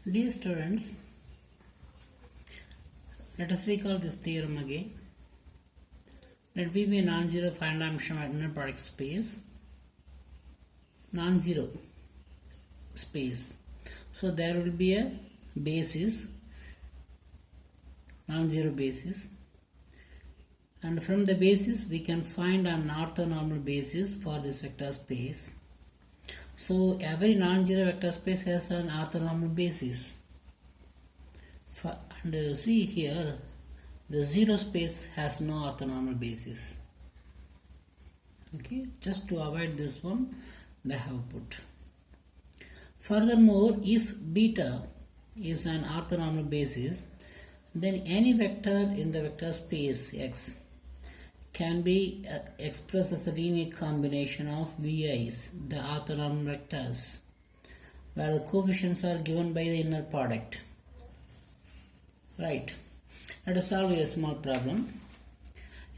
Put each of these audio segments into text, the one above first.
Dear students, let us recall this theorem again. Let V be a non-zero finite-dimensional inner product space. Non-zero space. So there will be a basis, non-zero basis, and from the basis we can find an orthonormal basis for this vector space. So every non-zero vector space has an orthonormal basis. And see here, the zero space has no orthonormal basis. Okay, just to avoid this one, they have put. Furthermore, if beta is an orthonormal basis, then any vector in the vector space X can be expressed as a linear combination of VI's, the orthonormal vectors, where the coefficients are given by the inner product. Right. Let us solve a small problem.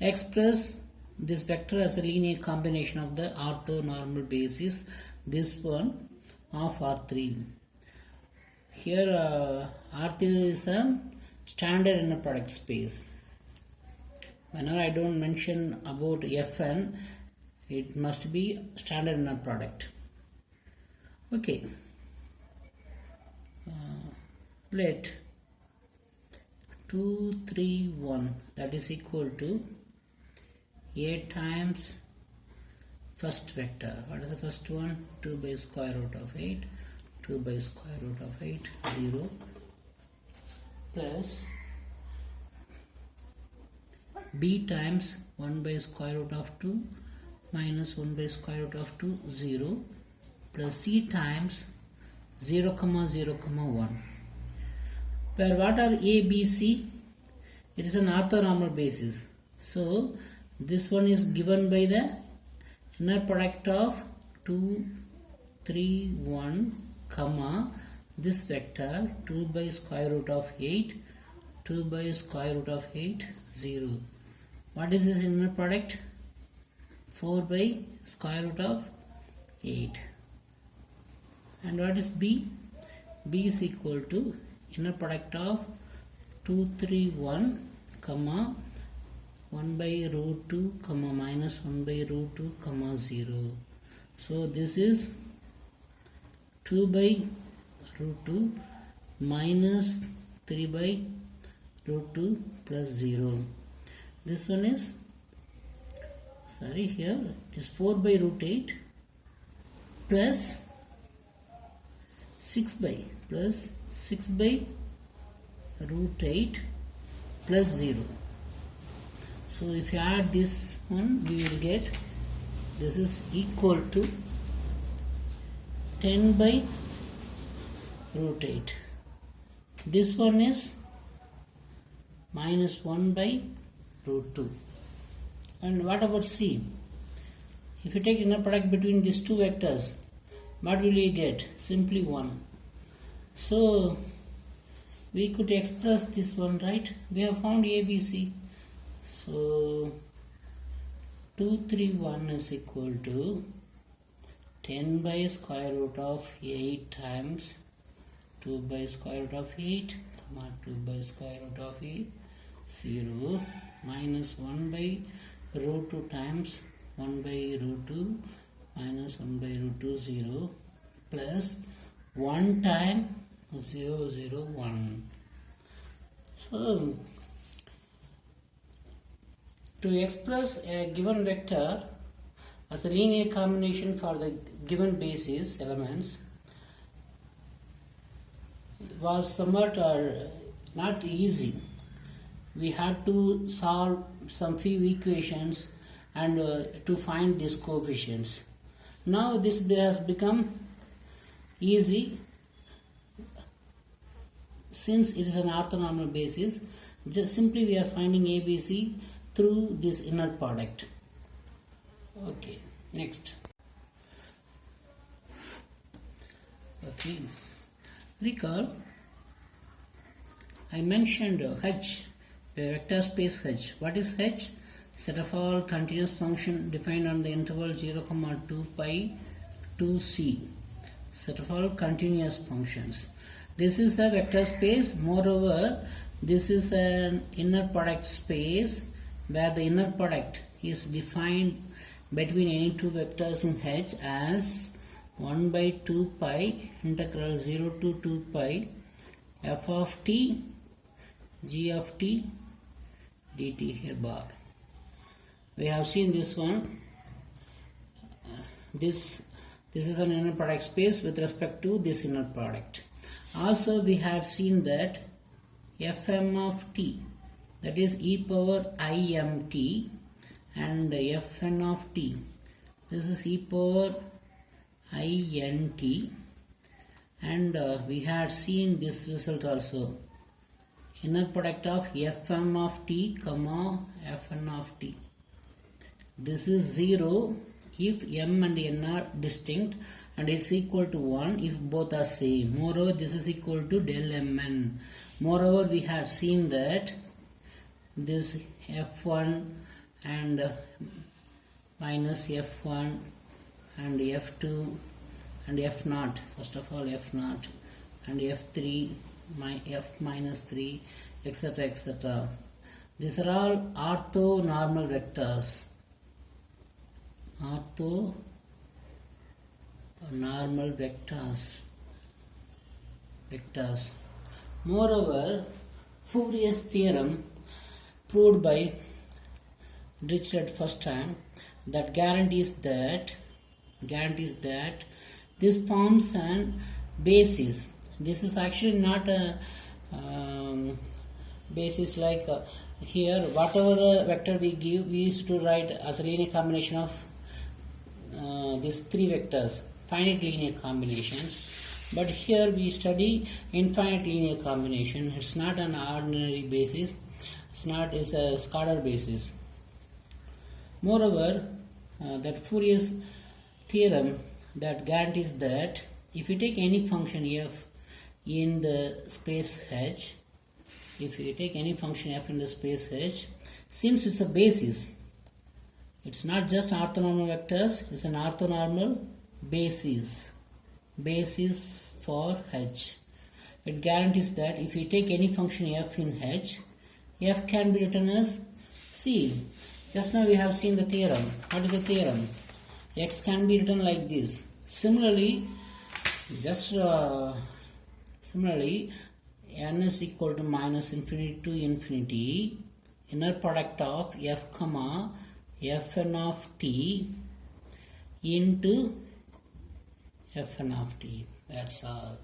Express this vector as a linear combination of the orthonormal basis, this one of R3. Here R3 is a standard inner product space. Whenever I don't mention about Fn, it must be standard inner product. Okay. Let 2, 3, 1 that is equal to A times first vector. What is the first one? 2 by square root of 8. 2 by square root of 8, 0 plus B times 1 by square root of 2 minus 1 by square root of 2, 0 plus C times 0, 0, 1. Where what are A, B, C? It is an orthonormal basis. So this one is given by the inner product of 2, 3, 1, comma this vector 2 by square root of 8, 2 by square root of 8, 0. What is this inner product? 4 by square root of 8. And what is B? B is equal to inner product of 2, 3, 1, comma 1 by root 2, comma minus 1 by root 2, comma 0. So this is 2 by root 2 minus 3 by root 2 plus 0. This one is, here it is 4 by root 8 plus 6 by root 8 plus 0. So if you add this one, we will get this is equal to 10 by root 8. This one is minus 1 by root 2. And what about C? If you take inner product between these two vectors, what will you get? Simply 1. So we could express this one, right? We have found ABC. So 2, 3, 1 is equal to 10 by square root of 8 times 2 by square root of 8, 2 by square root of 8, 0 minus 1 by root 2 times 1 by root 2 minus 1 by root 2, 0 plus 1 time 0, 0, 1. So to express a given vector as a linear combination for the given basis elements was somewhat not easy. We had to solve some few equations and to find these coefficients. Now this has become easy since it is an orthonormal basis. Just simply we are finding ABC through this inner product. Okay, next. Okay, recall I mentioned H, the vector space H. What is H? Set of all continuous function defined on the interval 0, 2 pi to C. Set of all continuous functions. This is a vector space. Moreover, this is an inner product space where the inner product is defined between any two vectors in H as 1 by 2 pi integral 0 to 2 pi f of t g of t dt here bar. We have seen this one. This is an inner product space with respect to this inner product. Also we had seen that fm of t, that is e power imt, and fn of t, this is e power int, and we had seen this result also, inner product of fm of t comma fn of t. This is 0 if m and n are distinct, and it's equal to 1 if both are same. Moreover, this is equal to del mn. Moreover, we had seen that this f1 and minus f1 and f2 and f0, first of all f0 and f3 f minus 3, etc., etc. These are all orthonormal vectors. Orthonormal vectors. Moreover, Fourier's theorem proved by Dirichlet first time that guarantees that this forms an basis. This is actually not a basis like here. Whatever the vector we give, we used to write as a linear combination of these three vectors, finite linear combinations. But here we study infinite linear combination. It's not an ordinary basis. It's a scalar basis. Moreover, that Fourier's theorem that guarantees that if you take any function f in the space H, since it's a basis, it's not just orthonormal vectors, it's an orthonormal basis for H. It guarantees that if you take any function f in H, f can be written as, see, just now we have seen the theorem. What is the theorem? X can be written like this. Similarly, n is equal to minus infinity to infinity, inner product of f comma fn of t into fn of t. That's all.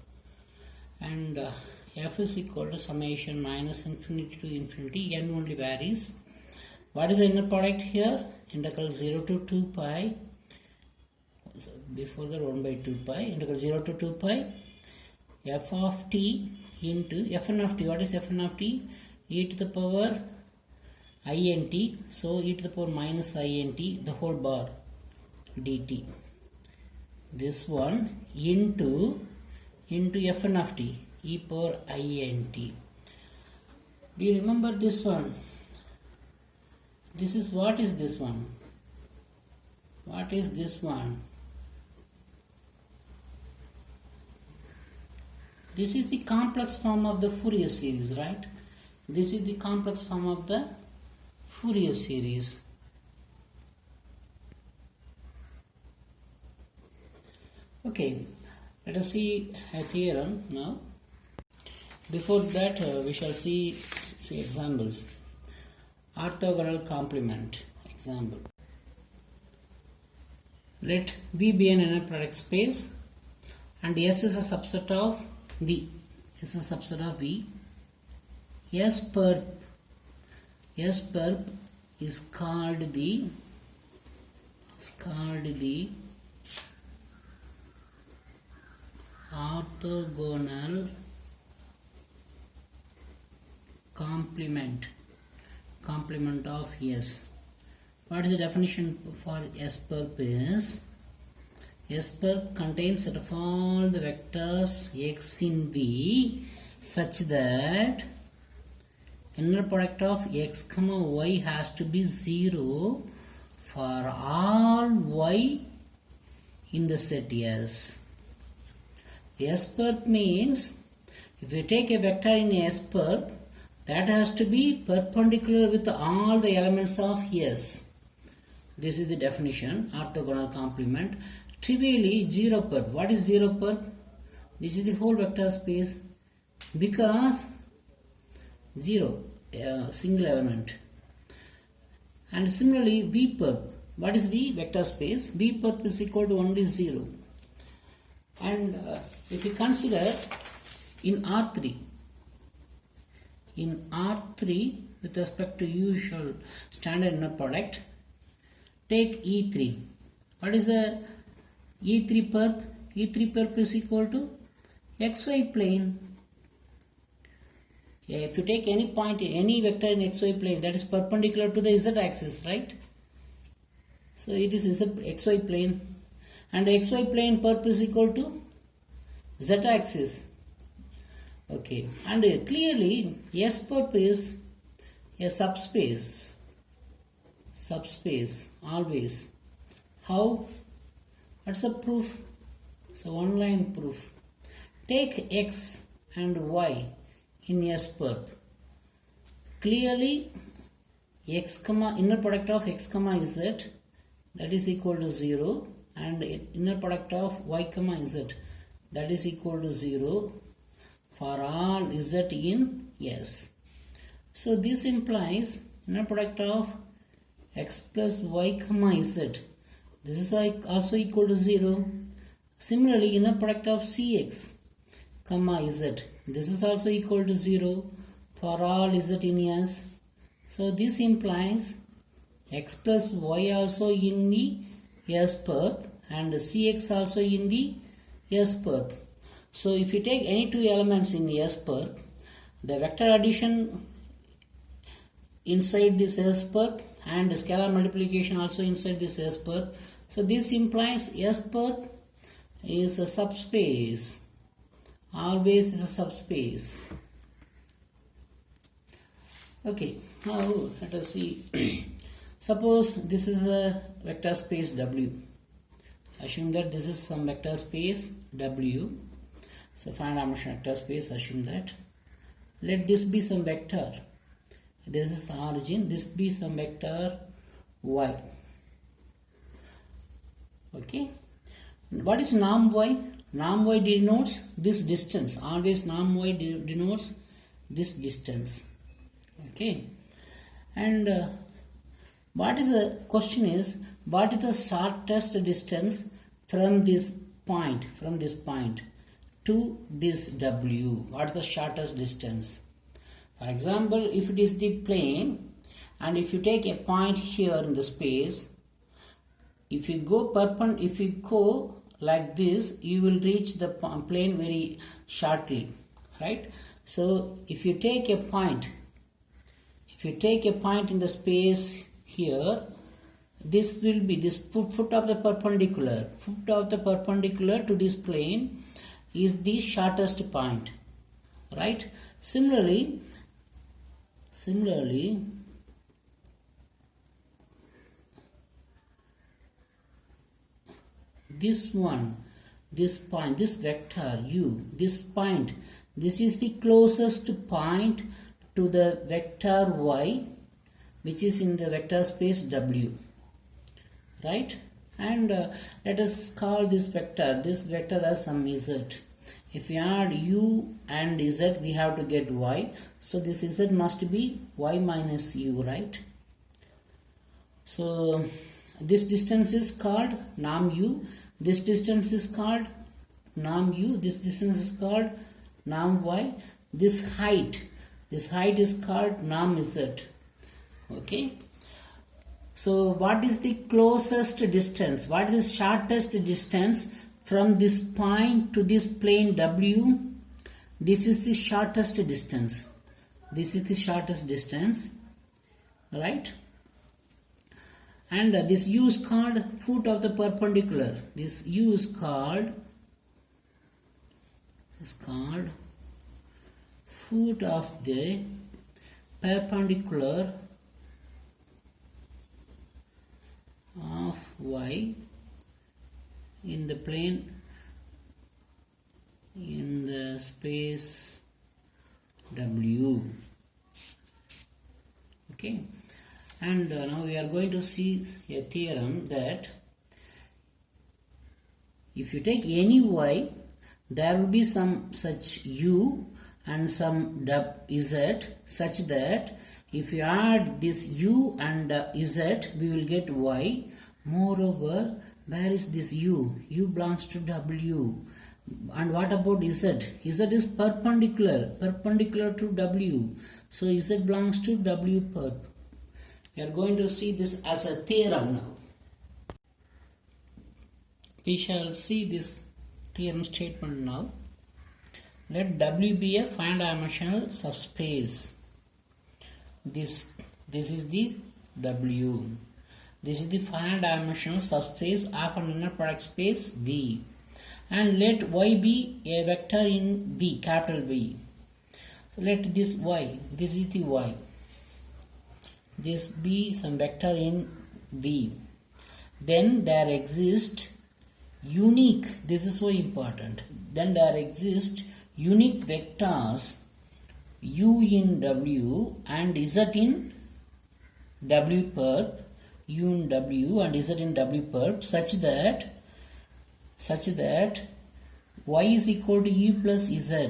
And f is equal to summation minus infinity to infinity, n only varies. What is the inner product here? Integral 0 to 2 pi, before the 1 by 2 pi, integral 0 to 2 pi f of t into fn of t. What is fn of t? E to the power int, so e to the power minus int, the whole bar dt. This one into fn of t, e power int. Do you remember this one? This is, what is this one? What is this one? This is the complex form of the Fourier series, right? This is the complex form of the Fourier series. Okay, let us see a theorem now. Before that, we shall see few examples. Orthogonal complement example. Let V be an inner product space and S is a subset of V. S is a subset of V. S perp is called the orthogonal complement of S. What is the definition for S perp is? S perp contains set of all the vectors x in V such that inner product of x comma y has to be 0 for all y in the set S. S perp means If you take a vector in S perp, that has to be perpendicular with all the elements of S. This is the definition, orthogonal complement. Trivially, 0 perp. What is 0 perp? This is the whole vector space because 0, single element. And similarly, V perp. What is V? Vector space. V perp is equal to only 0. And if you consider in R3 with respect to usual standard inner product, take E3. What is the E3 perp? E3 perp is equal to XY plane. If you take any point, any vector in XY plane, that is perpendicular to the Z axis, right? So it is XY plane, and XY plane perp is equal to Z axis. Okay, and clearly S perp is a subspace, always. How? What's the proof? It's a one line proof. Take X and Y in S perp. Clearly X comma inner product of X comma Z, that is equal to 0, and inner product of Y comma Z, that is equal to 0 for all Z in S. So this implies inner product of X plus Y comma Z, this is also equal to 0. Similarly, inner product of Cx comma Z, this is also equal to 0 for all Z in S. So this implies X plus Y also in the S perp and Cx also in the S perp. So if you take any two elements in S perp, the vector addition inside this S perp and scalar multiplication also inside this S perp. So this implies S perp is a subspace, always is a subspace. Okay, now let us see. Suppose this is a vector space W. Assume that this is some vector space W. So finite dimensional vector space, assume that. Let this be some vector. This is the origin. This be some vector Y. Okay. What is norm Y? Norm Y denotes this distance. Always norm Y denotes this distance. Okay. And what is the question is, what is the shortest distance from this point to this W? What is the shortest distance? For example, if it is the plane and if you take a point here in the space, if you go like this, you will reach the plane very shortly, right? So if you take a point in the space here, this will be this foot of the perpendicular to this plane is the shortest point, right? Similarly, this point, this vector u, this point, this is the closest point to the vector y, which is in the vector space W, right? And let us call this vector as some z. If we add u and z, we have to get y. So this z must be y minus u, right? So this distance is called norm u. This distance is called norm u. This distance is called norm y. This height is called norm z. Okay. So what is the closest distance? What is the shortest distance from this point to this plane W? This is the shortest distance. Right? And this u is called foot of the perpendicular. This u is called foot of the perpendicular of y in the plane in the space W. Okay, and now we are going to see a theorem that if you take any y, there will be some such u and some z, such that if you add this u and z, we will get y. Moreover, where is this u? U belongs to w. And what about z? Z is perpendicular to w. So z belongs to w perp. We are going to see this as a theorem now. We shall see this theorem statement now. Let W be a finite-dimensional subspace. This is the W. This is the finite-dimensional subspace of an inner product space V. And let Y be a vector in V, capital V. So let this Y, this is the Y. This be some vector in V. Then there exists unique, this is so important, then there exist unique vectors u in W and z in W perp, u in W and z in W perp, such that y is equal to u plus z.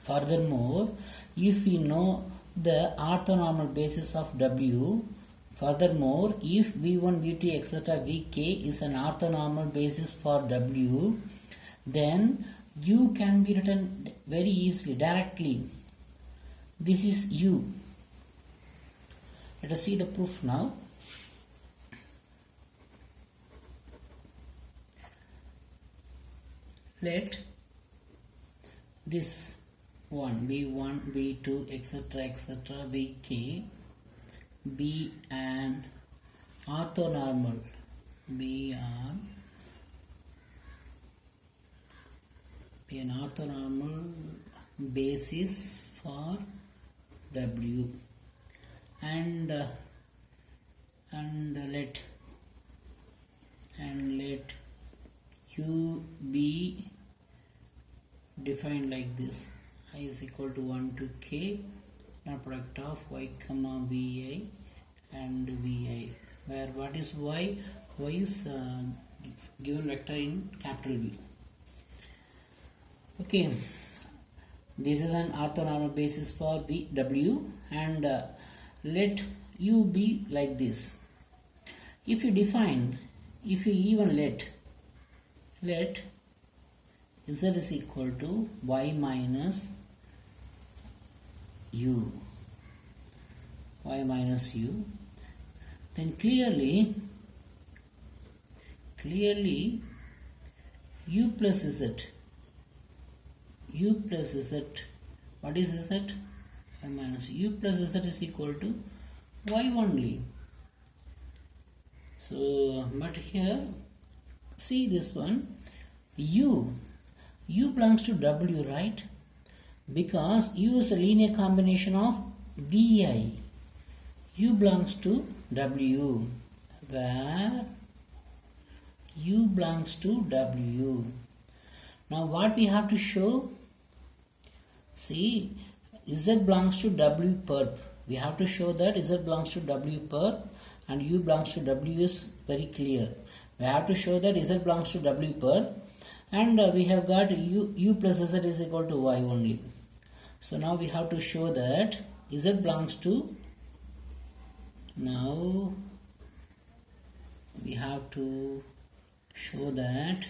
Furthermore, if we know the orthonormal basis of W, furthermore, if V1, V2, etc. Vk is an orthonormal basis for W, then U can be written very easily, directly. This is U. Let us see the proof now. Let this one, V1, V2, etc. Vk be an orthonormal, be an orthonormal basis for W, and let U be defined like this: I is equal to 1 to k, not product of y comma vi and vi, where what is y? Y is given vector in capital V. Okay, this is an orthonormal basis for W, and let U be like this. If you even let z is equal to y minus u, then clearly u plus z, what is z? Y minus u plus z is equal to y only. So, but here, see this one, u belongs to W, right? Because u is a linear combination of vi. U belongs to W, where u belongs to W. Now what we have to show? See, z belongs to W perp. We have to show that z belongs to W perp and u belongs to W is very clear. We have to show that z belongs to W perp, and we have got u plus z is equal to y only. So now we have to show that z belongs to, now we have to show that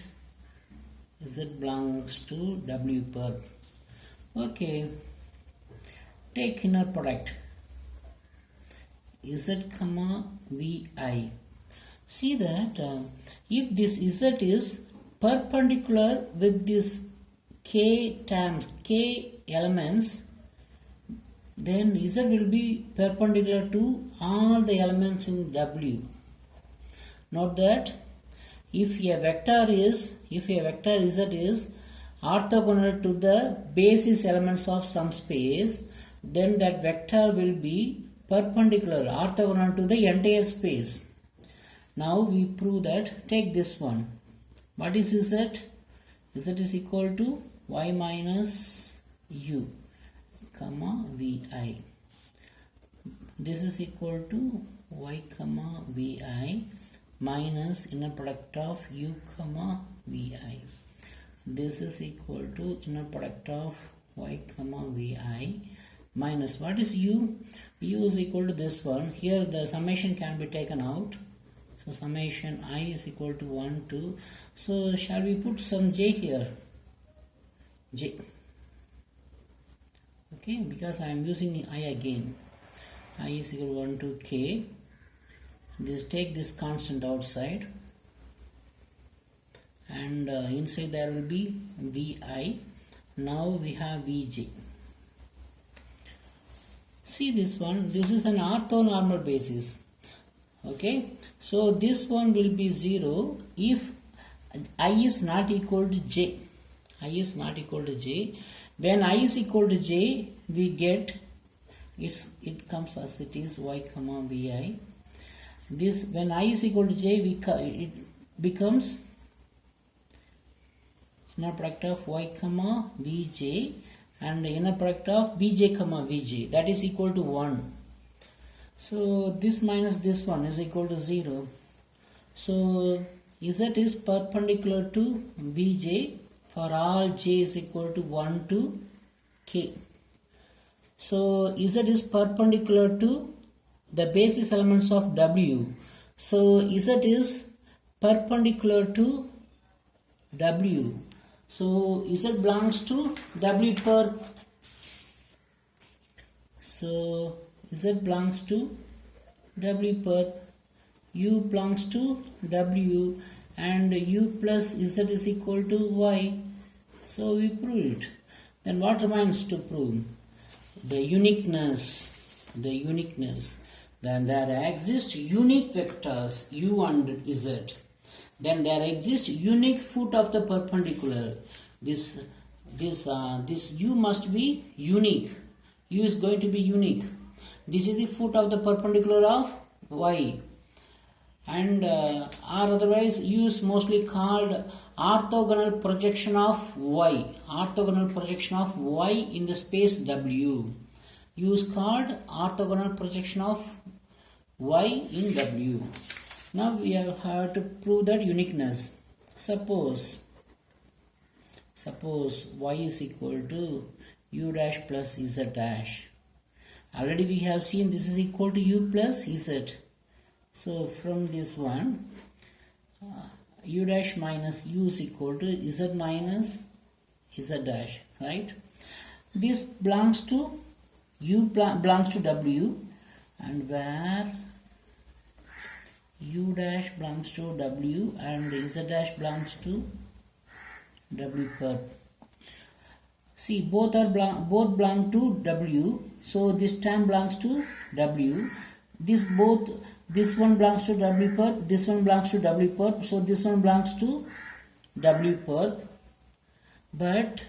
z belongs to W perp. Okay, take inner product z comma vi. See that if this z is perpendicular with this k elements, then z will be perpendicular to all the elements in W. Note that if a vector z is orthogonal to the basis elements of some space, then that vector will be perpendicular, orthogonal to the entire space. Now we prove that. Take this one. What is z? Z is equal to y minus u. comma vi. This is equal to y comma vi minus inner product of u comma vi. This is equal to inner product of y comma vi minus what is u? U is equal to this one. Here the summation can be taken out. So summation I is equal to 1 2. So shall we put some j here? J. Okay, because I am using I again. I is equal to 1 to k. This take this constant outside, and inside there will be vi. Now we have vj. See this one. This is an orthonormal basis. Okay, so this one will be 0 if I is not equal to j. I is not equal to j. When I is equal to j, we get it comes as it is y comma vi. This when I is equal to j, it becomes inner product of y comma vj and inner product of vj comma vj, that is equal to 1. So this minus this one is equal to 0. So z is perpendicular to vj for all j is equal to 1 to k. So z is perpendicular to the basis elements of w. So z is perpendicular to w. So z belongs to w per. So z belongs to w per, u belongs to w, and u plus z is equal to y. So we prove it. Then what remains to prove? The uniqueness. The uniqueness. Then there exist unique vectors u and z. Then there exists unique foot of the perpendicular. This u must be unique. U is going to be unique. This is the foot of the perpendicular of y, and or otherwise u is mostly called orthogonal projection of y. Orthogonal projection of y in the space w. U is called orthogonal projection of y in w. Now we have to prove that uniqueness. Suppose y is equal to u dash plus z dash. Already we have seen this is equal to u plus z. So from this one, u dash minus u is equal to z minus z dash, right? This belongs to u belongs to w, and where u dash belongs to w and z dash belongs to w per. See, both belong to w, so this term belongs to w. This one belongs to w per, this one belongs to w per, so this one belongs to w per. But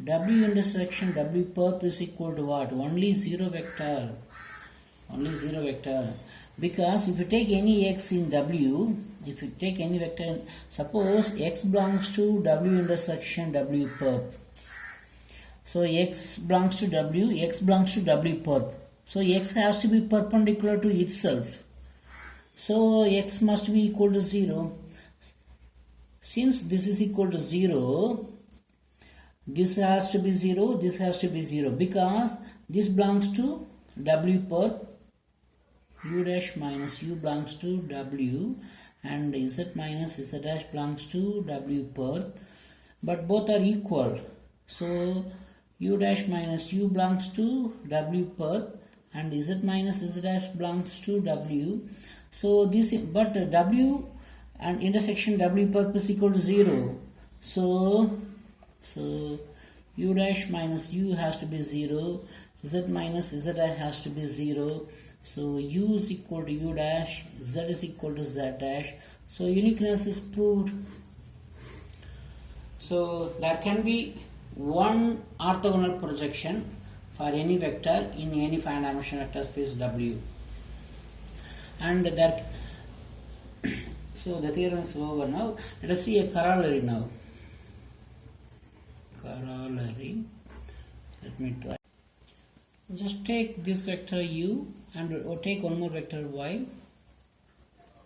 w intersection w perp is equal to what? Only 0 vector. Only 0 vector. Because if you take any x in w, if you take any vector, suppose x belongs to w intersection w perp. So x belongs to w, x belongs to w perp. So x has to be perpendicular to itself. So x must be equal to 0. Since this is equal to 0, this has to be 0, this has to be 0, because this belongs to w perp. U dash minus u belongs to w, and z minus z dash belongs to w perp, but both are equal. So u dash minus u belongs to w perp and z minus z dash belongs to w. So this, but w and intersection w perp is equal to 0. So u dash minus u has to be 0, z minus z dash has to be 0. So u is equal to u dash, z is equal to z dash. So uniqueness is proved. So there can be one orthogonal projection for any vector in any finite dimensional vector space W. And there, so the theorem is over now. Let us see a corollary now. corollary. Let me try. Just take this vector u and take one more vector y.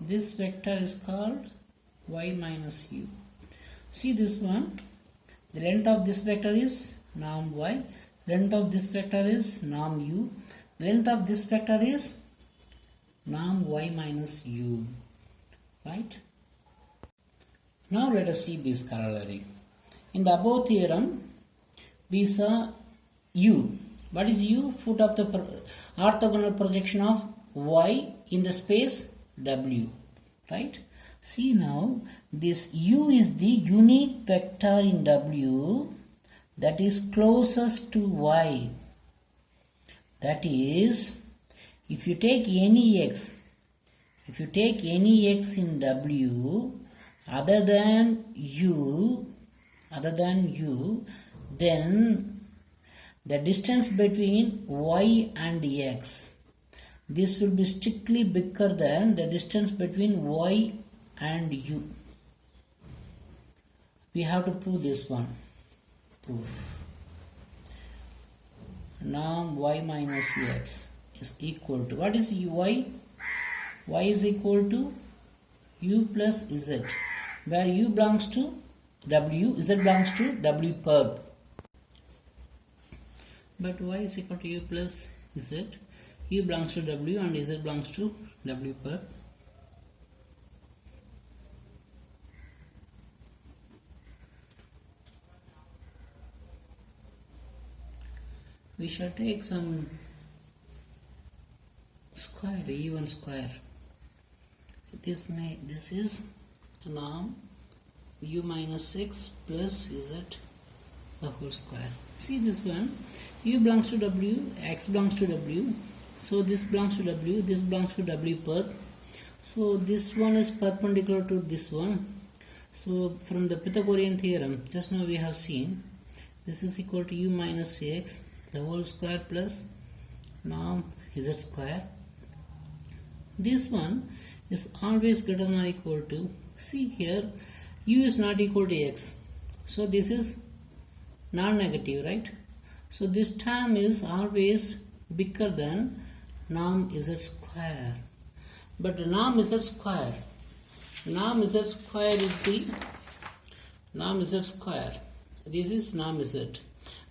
This vector is called y minus u. See this one. The length of this vector is norm y. Length of this vector is norm u. Length of this vector is norm y minus u. Right? Now let us see this corollary. In the above theorem, we saw u. What is u? Foot of the orthogonal projection of y in the space w. Right? See now, this u is the unique vector in w that is closest to y. That is, if you take any x in w other than u, then the distance between y and x, this will be strictly bigger than the distance between y and u. We have to prove this one. Proof. Norm y minus x is equal to, what is y? Y is equal to u plus z, where u belongs to w, z belongs to w perp. But y is equal to u plus z, u belongs to w and z belongs to w perp. We shall take some square, even square. This is norm u minus x plus z the whole square. See this one, u belongs to w, x belongs to w, so this belongs to w, this belongs to w perp. So this one is perpendicular to this one. So from the Pythagorean theorem, just now we have seen, this is equal to u minus x the whole square plus norm z square. This one is always greater than or equal to, see here, u is not equal to x, so this is non-negative, right? So this term is always bigger than norm z square. But norm z square is the norm z square. This is norm z.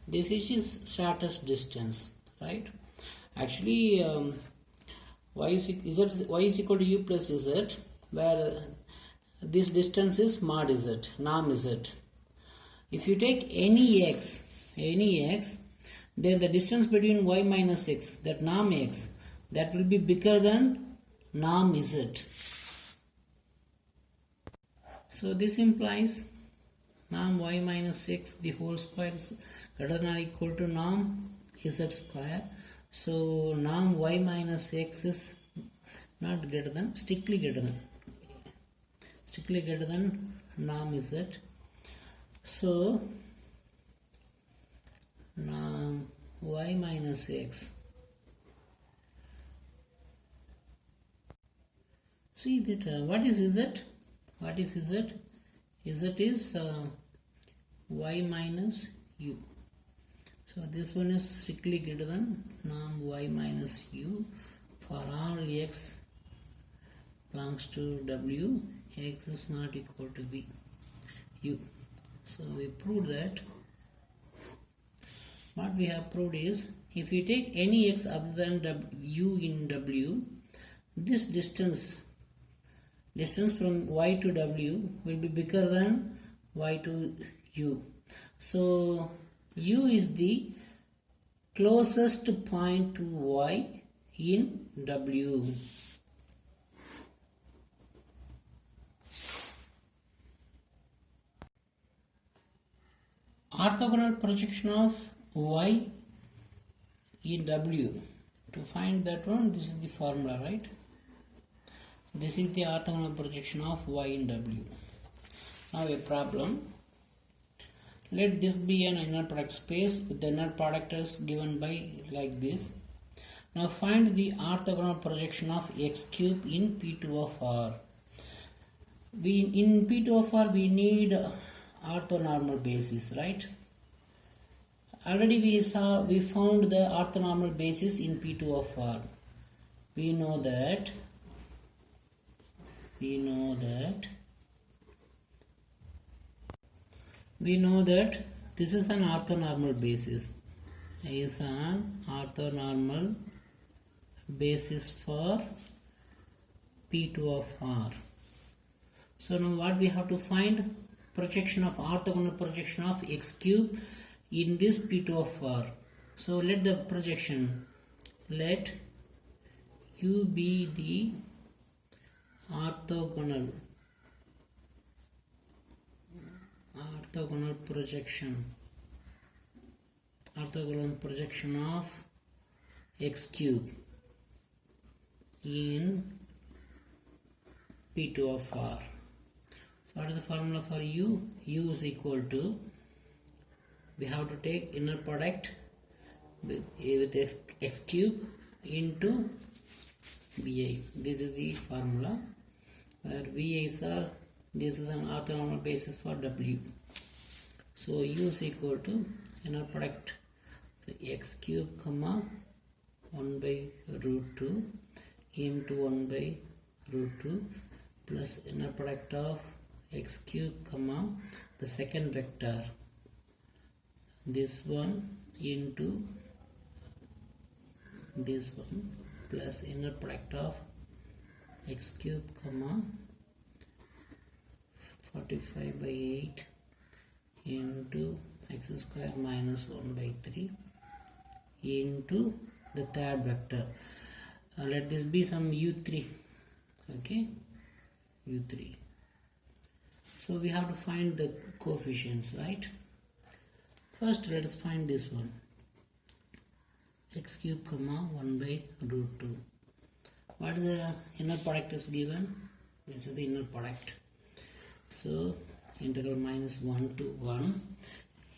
This is his shortest distance, right? Actually, y is equal to u plus z, where this distance is mod z, norm z. If you take any x, then the distance between y minus x, that norm x, that will be bigger than norm z. So this implies norm y minus x the whole square is greater than or equal to norm z square. So norm y minus x is not greater than, strictly greater than norm z. So norm y minus x, see that what is z? What is z? Z is y minus u. So this one is strictly greater than norm y minus u for all x belongs to w, x is not equal to v, u. So we proved that. What we have proved is, if you take any x other than u in w, this distance from y to w will be bigger than y to u. So u is the closest point to y in w. Orthogonal projection of y in w. To find that one, this is the formula, right? This is the orthogonal projection of y in w. Now a problem. Let this be an inner product space with the inner product is given by like this. Now find the orthogonal projection of x cube in P2 of R. In P2 of R we need orthonormal basis, right? already we found the orthonormal basis in P2 of R. We know that this is an orthonormal basis. Is an orthonormal basis for P2 of R. So now what we have to find? Projection of orthogonal projection of x cube in this P2 of R. So let the projection, let U be the orthogonal projection of x cube in P2 of R. So what is the formula for U? U is equal to, we have to take inner product with x cube into VI. This is the formula where VI's are, this is an orthonormal basis for W. So U is equal to inner product x cube comma 1 by root 2 into 1 by root 2 plus inner product of x cube comma the second vector, this one into this one plus inner product of x cube comma 45 by 8 into x square minus 1 by 3 into the third vector. Let this be some u3. Okay, u3. So we have to find the coefficients, right? First let us find this one, x cube comma 1 by root 2. What is the inner product is given? This is the inner product. So integral minus 1 to 1.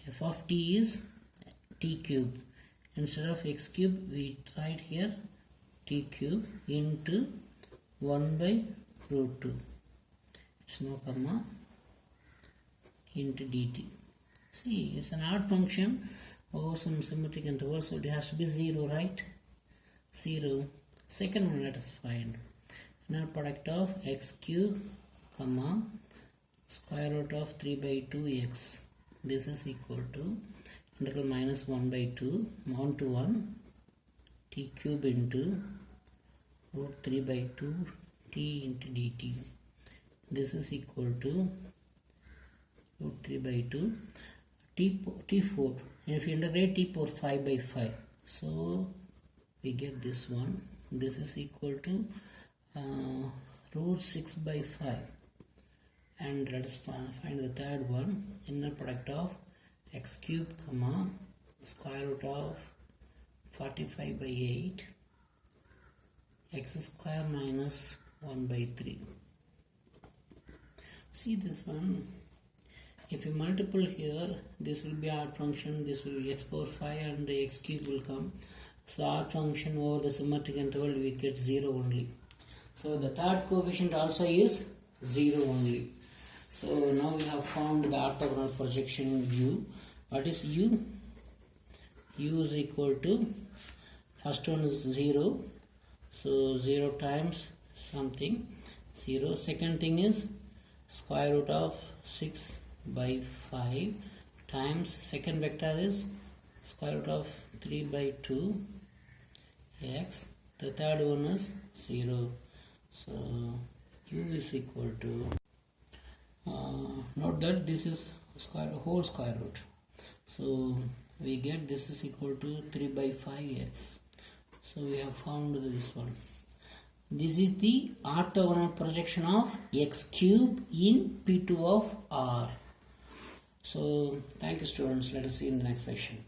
F of t is t cube. Instead of x cube we write here t cube into 1 by root 2. It's no comma into dt. See, it's an odd function over some symmetric interval, so it has to be 0, right? 0. Second one, let us find inner product of x cube comma square root of 3 by 2x. This is equal to integral minus 1 by 2 1 to 1 t cube into root 3 by 2 t into dt. This is equal to root 3 by 2 t4, and if you integrate t4 5 by 5, so we get this one. This is equal to root 6 by 5. And let us find the third one, inner product of x cube comma square root of 45 by 8 x square minus 1 by 3. See this one, if you multiple here, this will be odd function, this will be x power 5 and the x cube will come. So odd function over the symmetric interval we get 0 only. So the third coefficient also is 0 only. So now we have found the orthogonal projection U. What is U? U is equal to, first one is 0. So 0 times something, 0. Second thing is square root of 6 by 5 times second vector is square root of 3 by 2 x. The third one is 0. So U is equal to, note that this is whole square root. So we get this is equal to 3 by 5x. So we have found this one. This is the orthogonal projection of x cube in P2 of R. So thank you students. Let us see in the next section.